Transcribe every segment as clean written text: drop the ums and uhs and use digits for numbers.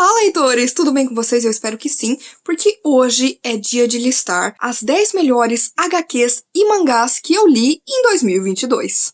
Olá, leitores! Tudo bem com vocês? Eu espero que sim, porque hoje é dia de listar as 10 melhores HQs e mangás que eu li em 2022.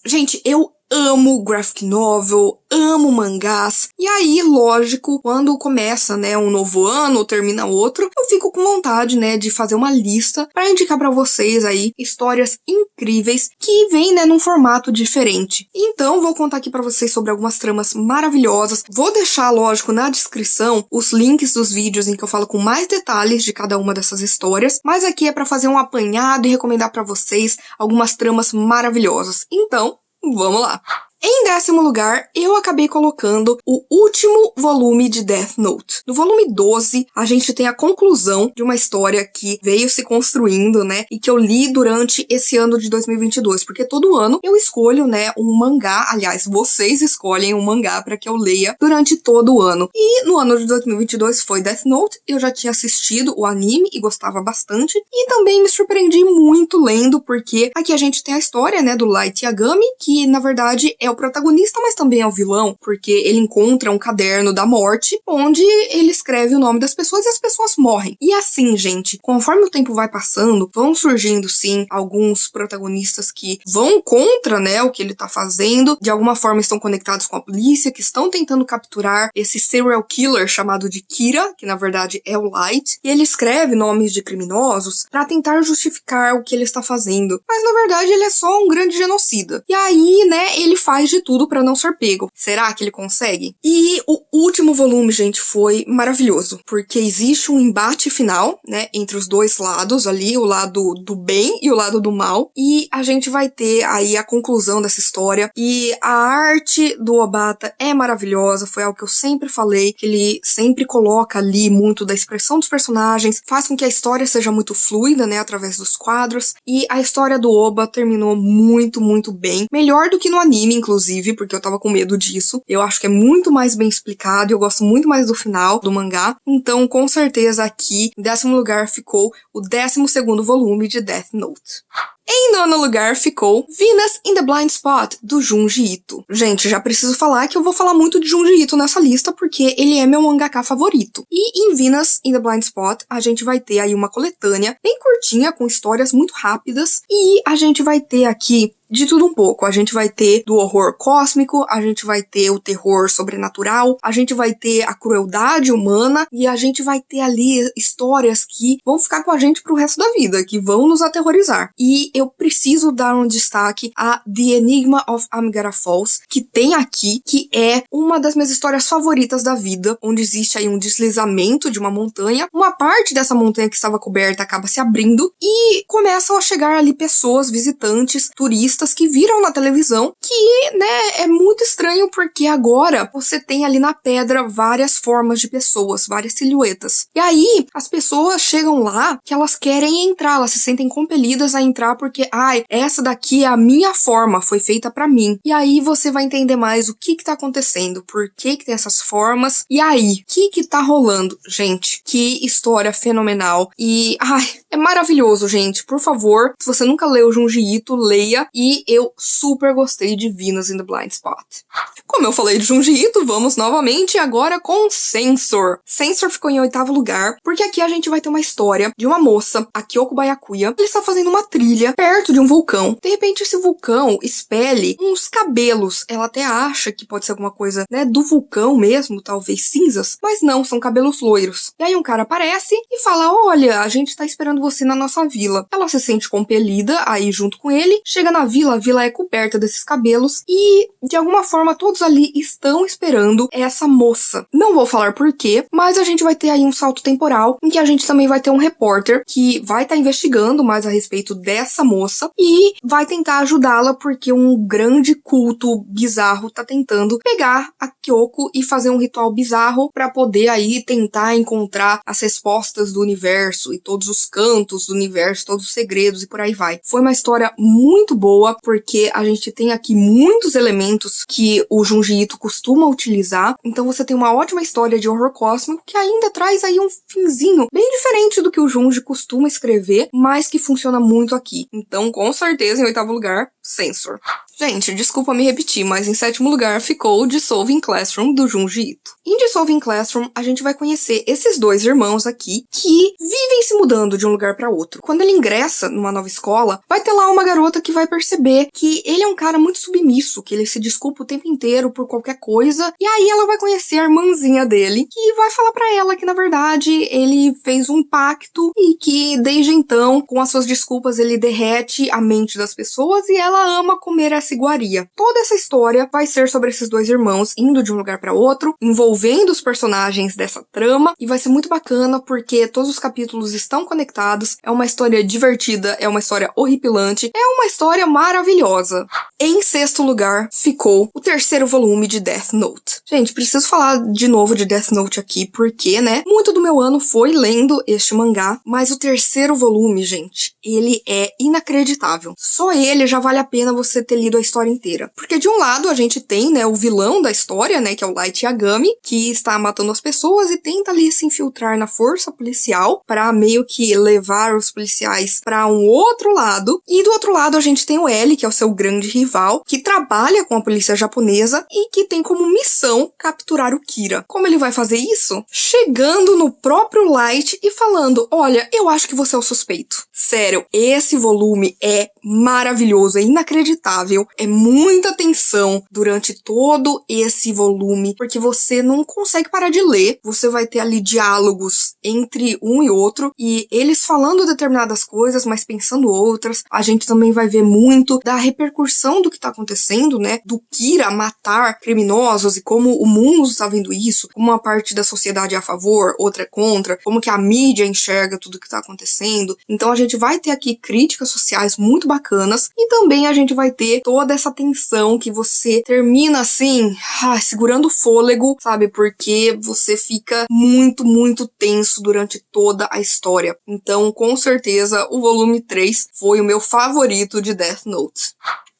Gente, eu amo graphic novel, amo mangás, e aí, lógico, quando começa, um novo ano ou termina outro, eu fico com vontade, de fazer uma lista para indicar para vocês aí histórias incríveis que vêm, num formato diferente. Então, vou contar aqui para vocês sobre algumas tramas maravilhosas. Vou deixar, lógico, na descrição os links dos vídeos em que eu falo com mais detalhes de cada uma dessas histórias, mas aqui é para fazer um apanhado e recomendar para vocês algumas tramas maravilhosas. Então, vamos lá! Em 10º lugar, eu acabei colocando o último volume de Death Note. No volume 12, a gente tem a conclusão de uma história que veio se construindo, e que eu li durante esse ano de 2022, porque todo ano eu escolho, um mangá, aliás, vocês escolhem um mangá para que eu leia durante todo o ano. E no ano de 2022 foi Death Note, eu já tinha assistido o anime e gostava bastante, e também me surpreendi muito lendo, porque aqui a gente tem a história, do Light Yagami, que na verdade é o protagonista, mas também é o vilão, porque ele encontra um caderno da morte, onde ele escreve o nome das pessoas e as pessoas morrem. E assim, gente, conforme o tempo vai passando, vão surgindo, sim, alguns protagonistas que vão contra, o que ele tá fazendo, de alguma forma estão conectados com a polícia, que estão tentando capturar esse serial killer chamado de Kira, que na verdade é o Light, e ele escreve nomes de criminosos pra tentar justificar o que ele está fazendo. Mas na verdade ele é só um grande genocida. E aí, ele faz de tudo pra não ser pego. Será que ele consegue? E o último volume, gente, foi maravilhoso, porque existe um embate final, entre os dois lados ali, o lado do bem e o lado do mal, e a gente vai ter aí a conclusão dessa história, e a arte do Obata é maravilhosa, foi algo que eu sempre falei, que ele sempre coloca ali muito da expressão dos personagens, faz com que a história seja muito fluida, através dos quadros, e a história do Oba terminou muito, muito bem, melhor do que no anime, inclusive, porque eu tava com medo disso. Eu acho que é muito mais bem explicado e eu gosto muito mais do final do mangá. Então, com certeza, aqui, em 10º lugar, ficou o 12º volume de Death Note. Em 9º lugar ficou Venus in the Blind Spot, do Junji Ito. Gente, já preciso falar que eu vou falar muito de Junji Ito nessa lista, porque ele é meu mangaka favorito. E em Venus in the Blind Spot, a gente vai ter aí uma coletânea bem curtinha, com histórias muito rápidas, e a gente vai ter aqui de tudo um pouco. A gente vai ter do horror cósmico, a gente vai ter o terror sobrenatural, a gente vai ter a crueldade humana e a gente vai ter ali histórias que vão ficar com a gente pro resto da vida, que vão nos aterrorizar. E eu preciso dar um destaque a The Enigma of Amigara Falls, que tem aqui, que é uma das minhas histórias favoritas da vida, onde existe aí um deslizamento de uma montanha, uma parte dessa montanha que estava coberta acaba se abrindo e começam a chegar ali pessoas, visitantes, turistas, que viram na televisão, que, é muito estranho porque agora você tem ali na pedra várias formas de pessoas, várias silhuetas. E aí, as pessoas chegam lá que elas querem entrar, elas se sentem compelidas a entrar porque, essa daqui é a minha forma, foi feita pra mim. E aí você vai entender mais o que tá acontecendo, por que tem essas formas, e aí, o que tá rolando? Gente, que história fenomenal. E, é maravilhoso, gente. Por favor, se você nunca leu Junji Ito, leia. E eu super gostei de Venus in the Blind Spot. Como eu falei de Junji Ito, vamos novamente agora com Censor. Censor ficou em 8º lugar, porque aqui a gente vai ter uma história de uma moça, a Kyoko Byakuya. Ele está fazendo uma trilha perto de um vulcão. De repente, esse vulcão expele uns cabelos. Ela até acha que pode ser alguma coisa, do vulcão mesmo, talvez cinzas, mas não, são cabelos loiros. E aí um cara aparece e fala, olha, a gente tá esperando você na nossa vila. Ela se sente compelida a ir junto com ele, chega na vila, a vila é coberta desses cabelos e, de alguma forma, todos ali estão esperando essa moça. Não vou falar por quê, mas a gente vai ter aí um salto temporal em que a gente também vai ter um repórter que vai estar investigando mais a respeito dessa moça e vai tentar ajudá-la porque um grande culto bizarro tá tentando pegar a Kyoko e fazer um ritual bizarro para poder aí tentar encontrar as respostas do universo e todos os cantos do universo, todos os segredos e por aí vai. Foi uma história muito boa. boa, porque a gente tem aqui muitos elementos que o Junji Ito costuma utilizar. Então você tem uma ótima história de horror cósmico que ainda traz aí um finzinho bem diferente do que o Junji costuma escrever, mas que funciona muito aqui. Então, com certeza, em 8º lugar, Censor. Gente, desculpa me repetir, mas em 7º lugar ficou Dissolving Classroom, do Junji Ito. Em Dissolving Classroom, a gente vai conhecer esses dois irmãos aqui que vivem se mudando de um lugar para outro. Quando ele ingressa numa nova escola, vai ter lá uma garota que vai perceber que ele é um cara muito submisso, que ele se desculpa o tempo inteiro por qualquer coisa, e aí ela vai conhecer a irmãzinha dele, que vai falar pra ela que, na verdade, ele fez um pacto e que, desde então, com as suas desculpas, ele derrete a mente das pessoas e ela ama comer essa iguaria. Toda essa história vai ser sobre esses dois irmãos indo de um lugar para outro, envolvendo os personagens dessa trama, e vai ser muito bacana porque todos os capítulos estão conectados, é uma história divertida, é uma história horripilante, é uma história maravilhosa. Em 6º lugar ficou o 3º volume de Death Note. Gente, preciso falar de novo de Death Note aqui porque, né, muito do meu ano foi lendo este mangá, mas o 3º volume, gente, ele é inacreditável. Só ele já vale a pena você ter lido a história inteira. Porque de um lado a gente tem, né, o vilão da história, né, que é o Light Yagami, que está matando as pessoas e tenta ali se infiltrar na força policial para meio que levar os policiais para um outro lado. E do outro lado a gente tem o L, que é o seu grande rival, que trabalha com a polícia japonesa e que tem como missão capturar o Kira. Como ele vai fazer isso? Chegando no próprio Light e falando: olha, eu acho que você é o suspeito. Sério, esse volume é maravilhoso, é inacreditável, é muita tensão durante todo esse volume, porque você não consegue parar de ler, você vai ter ali diálogos entre um e outro, e eles falando determinadas coisas, mas pensando outras. A gente também vai ver muito da repercussão do que tá acontecendo, né, do Kira matar criminosos e como o mundo está vendo isso, como uma parte da sociedade é a favor, outra é contra, como que a mídia enxerga tudo que tá acontecendo. Então a gente vai ter aqui críticas sociais muito bacanas e também a gente vai ter toda essa tensão que você termina assim, segurando o fôlego, sabe? Porque você fica muito, muito tenso durante toda a história. Então, com certeza, o volume 3 foi o meu favorito de Death Note.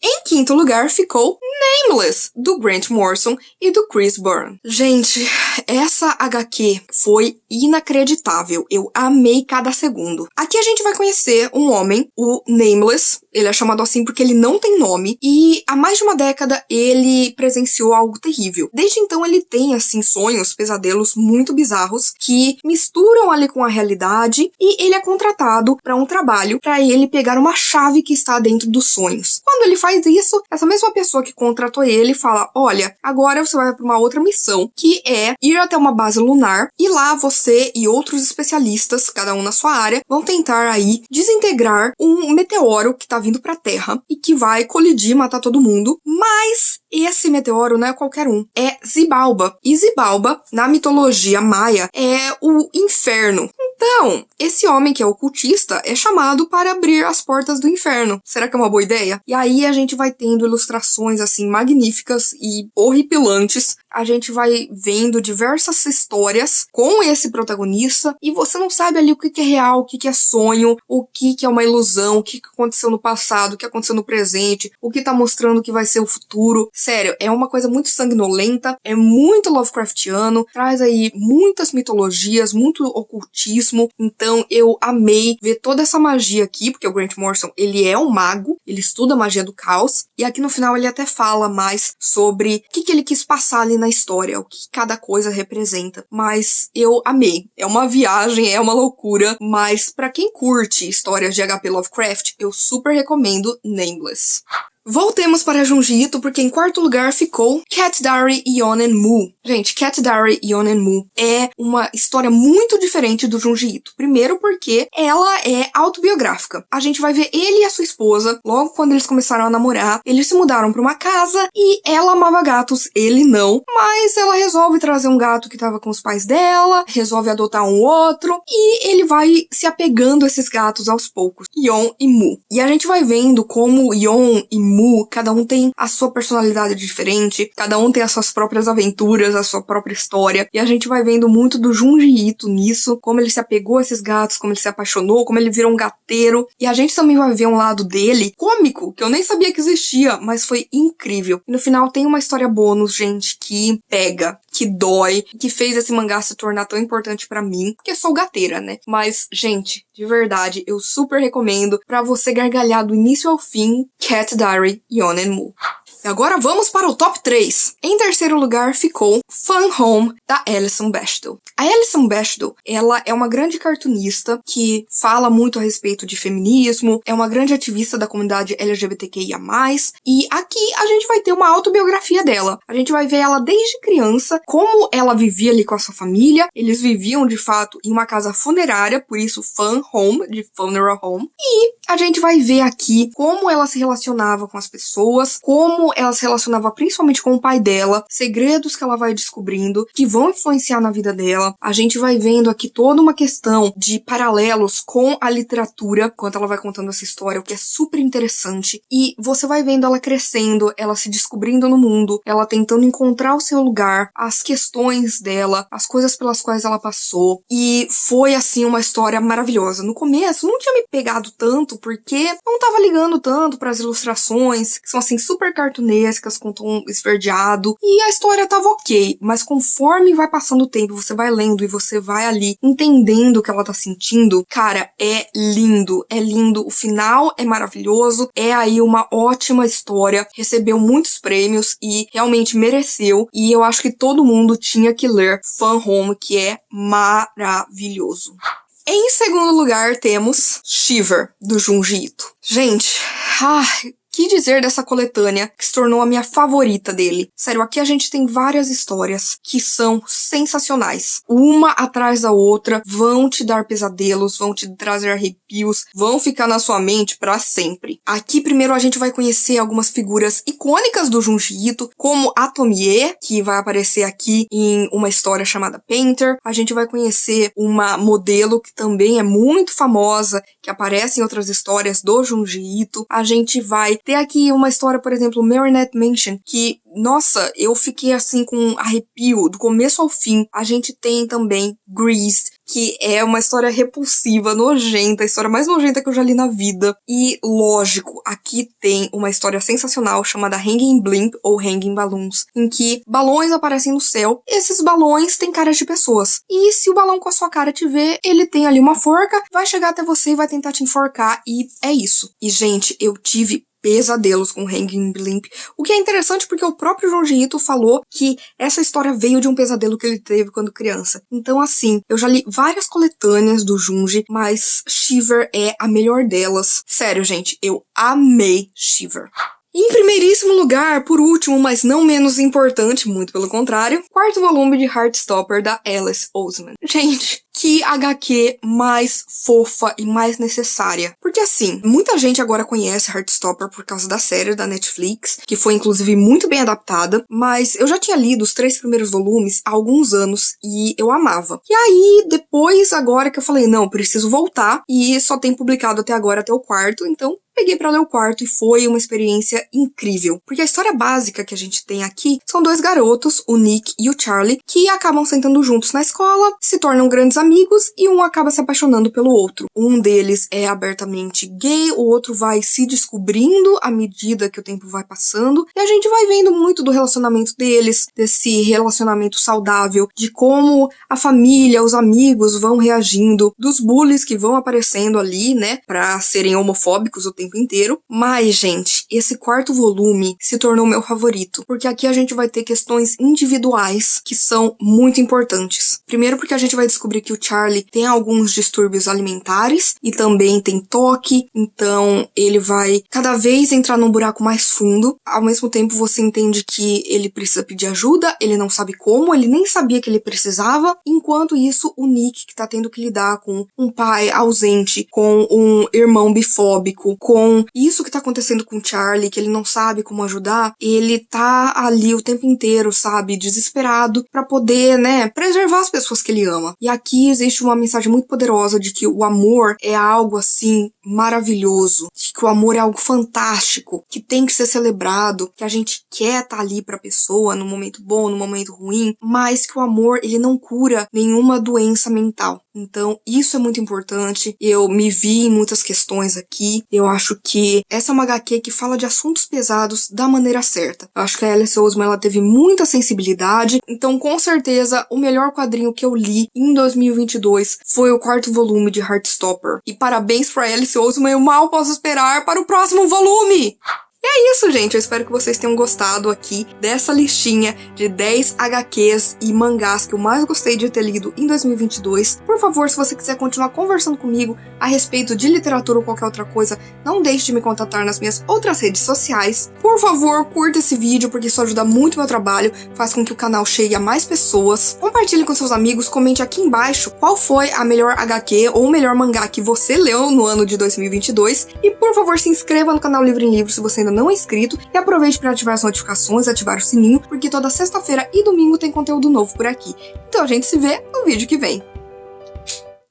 Em 5º lugar ficou Nameless, do Grant Morrison e do Chris Byrne. Gente, essa HQ foi inacreditável. Eu amei cada segundo. Aqui a gente vai conhecer um homem, o Nameless. Ele é chamado assim porque ele não tem nome. E há mais de uma década ele presenciou algo terrível. Desde então ele tem, assim, sonhos, pesadelos muito bizarros que misturam ali com a realidade. E ele é contratado para um trabalho para ele pegar uma chave que está dentro dos sonhos. Quando ele faz isso, essa mesma pessoa que contratou ele fala: olha, agora você vai para uma outra missão, que é ir até uma base lunar e lá você e outros especialistas, cada um na sua área, vão tentar aí desintegrar um meteoro que tá vindo pra Terra e que vai colidir e matar todo mundo. Mas esse meteoro não é qualquer um, é Xibalba. E Xibalba, na mitologia maia, é o inferno. Então, esse homem que é ocultista é chamado para abrir as portas do inferno. Será que é uma boa ideia? E aí a gente vai tendo ilustrações assim magníficas e horripilantes. A gente vai vendo diversas histórias com esse protagonista e você não sabe ali o que é real, o que é sonho, o que é uma ilusão, o que aconteceu no passado, o que aconteceu no presente, o que tá mostrando que vai ser o futuro. Sério, é uma coisa muito sanguinolenta, é muito Lovecraftiano, traz aí muitas mitologias, muito ocultismo. Então eu amei ver toda essa magia aqui, porque o Grant Morrison, ele é um mago, ele estuda a magia do caos, e aqui no final ele até fala mais sobre o que ele quis passar ali na história, o que cada coisa representa. Mas eu amei. É uma viagem, é uma loucura, mas pra quem curte histórias de HP Lovecraft, eu super recomendo Nameless. Voltemos para Junji Ito, porque em 4º lugar ficou Cat Diary Yonen Mu. Gente, Cat Diary Yonen Mu é uma história muito diferente do Junji Ito. Primeiro porque ela é autobiográfica. A gente vai ver ele e a sua esposa, logo quando eles começaram a namorar, eles se mudaram para uma casa e ela amava gatos, ele não. Mas ela resolve trazer um gato que estava com os pais dela, resolve adotar um outro e ele vai se apegando a esses gatos aos poucos, Yon e Mu. E a gente vai vendo como Yon e Mu, cada um tem a sua personalidade diferente, cada um tem as suas próprias aventuras, a sua própria história, e a gente vai vendo muito do Junji Ito nisso, como ele se apegou a esses gatos, como ele se apaixonou, como ele virou um gateiro, e a gente também vai ver um lado dele cômico, que eu nem sabia que existia, mas foi incrível. E no final tem uma história bônus, gente, que pega, que dói, que fez esse mangá se tornar tão importante pra mim, porque eu sou gateira, né? Mas, gente, de verdade, eu super recomendo pra você gargalhar do início ao fim Cat Diary Yonenmu. E agora vamos para o top 3. Em terceiro lugar ficou Fun Home, da Alison Bechdel. A Alison Bechdel, ela é uma grande cartunista que fala muito a respeito de feminismo, é uma grande ativista da comunidade LGBTQIA+, e aqui a gente vai ter uma autobiografia dela. A gente vai ver ela desde criança, como ela vivia ali com a sua família. Eles viviam, de fato, em uma casa funerária, por isso Fun Home, de Funeral Home. E a gente vai ver aqui como ela se relacionava com as pessoas, como ela se relacionava principalmente com o pai dela, segredos que ela vai descobrindo, que vão influenciar na vida dela. A gente vai vendo aqui toda uma questão de paralelos com a literatura, enquanto ela vai contando essa história, o que é super interessante. E você vai vendo ela crescendo, ela se descobrindo no mundo, ela tentando encontrar o seu lugar, as questões dela, as coisas pelas quais ela passou. E foi, assim, uma história maravilhosa. No começo, não tinha me pegado tanto, porque não tava ligando tanto para as ilustrações, que são, assim, super cartunescas, com tom esverdeado, e a história tava ok, mas conforme vai passando o tempo, você vai lendo e você vai ali entendendo o que ela tá sentindo, cara, é lindo, o final é maravilhoso, é aí uma ótima história, recebeu muitos prêmios e realmente mereceu, e eu acho que todo mundo tinha que ler Fun Home, que é maravilhoso. Em segundo lugar, temos Shiver, do Junji Ito. Gente, que dizer dessa coletânea que se tornou a minha favorita dele? Sério, aqui a gente tem várias histórias que são sensacionais. Uma atrás da outra, vão te dar pesadelos, vão te trazer arrepios, vão ficar na sua mente pra sempre. Aqui primeiro a gente vai conhecer algumas figuras icônicas do Junji Ito, como a Tomie, que vai aparecer aqui em uma história chamada Painter. A gente vai conhecer uma modelo que também é muito famosa, que aparece em outras histórias do Junji Ito. A gente vai ter aqui uma história, por exemplo, Marinette Mansion, que, nossa, eu fiquei assim com um arrepio do começo ao fim. A gente tem também Grease, que é uma história repulsiva, nojenta, a história mais nojenta que eu já li na vida. E, lógico, aqui tem uma história sensacional chamada Hanging Blimp ou Hanging Balloons, em que balões aparecem no céu, esses balões têm caras de pessoas. E se o balão com a sua cara te vê, ele tem ali uma forca, vai chegar até você e vai tentar te enforcar, e é isso. E, gente, eu tive pesadelos com Hanging Blimp, o que é interessante porque o próprio Junji Ito falou que essa história veio de um pesadelo que ele teve quando criança. Então, assim, eu já li várias coletâneas do Junji, mas Shiver é a melhor delas. Sério, gente, eu amei Shiver. E em primeiríssimo lugar, por último, mas não menos importante, muito pelo contrário, quarto volume de Heartstopper, da Alice Oseman. Gente, que HQ mais fofa e mais necessária. Porque assim, muita gente agora conhece Heartstopper por causa da série da Netflix, que foi inclusive muito bem adaptada, mas eu já tinha lido os 3 primeiros volumes há alguns anos e eu amava. E aí, depois, agora que eu falei, não, preciso voltar, e só tem publicado até agora, até o quarto, então peguei pra ler o quarto e foi uma experiência incrível. Porque a história básica que a gente tem aqui são 2 garotos, o Nick e o Charlie, que acabam sentando juntos na escola, se tornam grandes amigos e um acaba se apaixonando pelo outro. Um deles é abertamente gay, o outro vai se descobrindo à medida que o tempo vai passando, e a gente vai vendo muito do relacionamento deles, desse relacionamento saudável, de como a família, os amigos vão reagindo, dos bullies que vão aparecendo ali, né, pra serem homofóbicos o tempo inteiro. Mas, gente, esse quarto volume se tornou meu favorito, porque aqui a gente vai ter questões individuais que são muito importantes. Primeiro porque a gente vai descobrir que o Charlie tem alguns distúrbios alimentares e também tem toque, então ele vai cada vez entrar num buraco mais fundo. Ao mesmo tempo você entende que ele precisa pedir ajuda, ele não sabe como, ele nem sabia que ele precisava. Enquanto isso, o Nick, que tá tendo que lidar com um pai ausente, com um irmão bifóbico, com isso que tá acontecendo com o Charlie, que ele não sabe como ajudar, ele tá ali o tempo inteiro, sabe, desesperado pra poder, né, preservar as pessoas que ele ama. E aqui existe uma mensagem muito poderosa de que o amor é algo, assim, maravilhoso. Que que o amor é algo fantástico, que tem que ser celebrado, que a gente quer estar ali pra pessoa no momento bom, no momento ruim, mas que o amor, ele não cura nenhuma doença mental. Então, isso é muito importante. Eu me vi em muitas questões aqui. Eu acho que essa é uma HQ que fala de assuntos pesados da maneira certa. Eu acho que a Alice Oseman, ela teve muita sensibilidade. Então, com certeza, o melhor quadrinho que eu li em 2022 foi o 4º volume de Heartstopper. E parabéns pra Alice Oseman, eu mal posso esperar para o próximo volume! E é isso, gente. Eu espero que vocês tenham gostado aqui dessa listinha de 10 HQs e mangás que eu mais gostei de ter lido em 2022. Por favor, se você quiser continuar conversando comigo a respeito de literatura ou qualquer outra coisa, não deixe de me contatar nas minhas outras redes sociais. Por favor, curta esse vídeo, porque isso ajuda muito o meu trabalho, faz com que o canal chegue a mais pessoas. Compartilhe com seus amigos, comente aqui embaixo qual foi a melhor HQ ou o melhor mangá que você leu no ano de 2022. E por favor, se inscreva no canal Livro em Livro se você ainda não é inscrito, e aproveite para ativar as notificações, ativar o sininho, porque toda sexta-feira e domingo tem conteúdo novo por aqui. Então a gente se vê no vídeo que vem.